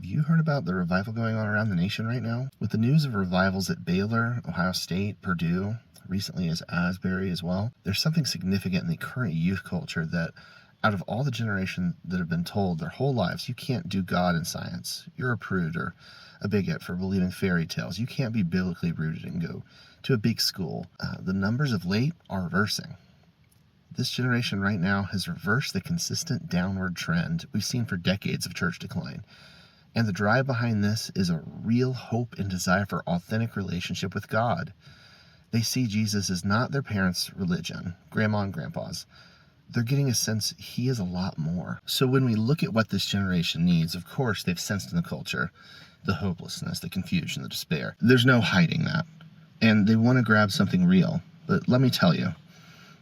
Have you heard about the revival going on around the nation right now? With the news of revivals at Baylor, Ohio State, Purdue, recently as Asbury as well, there's something significant in the current youth culture that out of all the generation that have been told their whole lives, you can't do God and science, you're a prude or a bigot for believing fairy tales, you can't be biblically rooted and go to a big school. The numbers of late are reversing. This generation right now has reversed the consistent downward trend we've seen for decades of church decline. And the drive behind this is a real hope and desire for authentic relationship with God. They see Jesus as not their parents' religion, grandma and grandpa's. They're getting a sense he is a lot more. So when we look at what this generation needs, of course they've sensed in the culture the hopelessness, the confusion, the despair. There's no hiding that. And they want to grab something real. But let me tell you,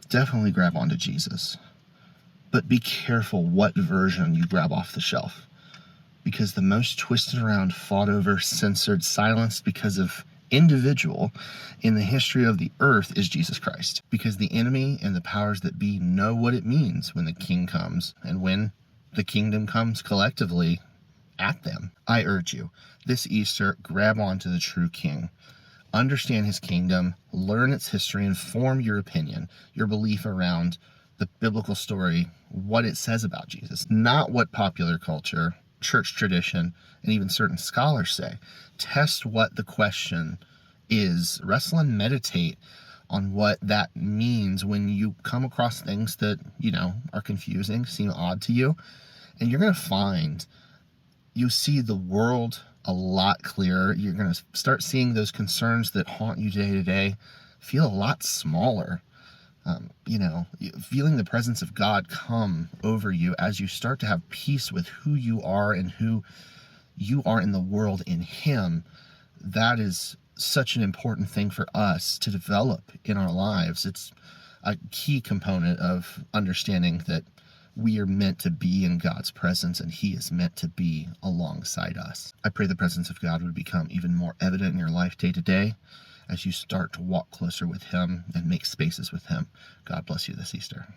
definitely grab onto Jesus. But be careful what version you grab off the shelf. Because the most twisted around, fought over, censored, silenced because of individual in the history of the earth is Jesus Christ. Because the enemy and the powers that be know what it means when the king comes and when the kingdom comes collectively at them. I urge you, this Easter, grab onto the true king. Understand his kingdom, learn its history, and form your opinion, your belief around the biblical story, what it says about Jesus, not what popular culture, church tradition, and even certain scholars say. Test what the question is. Wrestle and meditate on what that means when you come across things that, are confusing, seem odd to you. And you're going to find you see the world a lot clearer. You're going to start seeing those concerns that haunt you day to day feel a lot smaller. Feeling the presence of God come over you as you start to have peace with who you are and who you are in the world in Him. That is such an important thing for us to develop in our lives. It's a key component of understanding that we are meant to be in God's presence and He is meant to be alongside us. I pray the presence of God would become even more evident in your life day to day as you start to walk closer with Him and make spaces with Him. God bless you this Easter.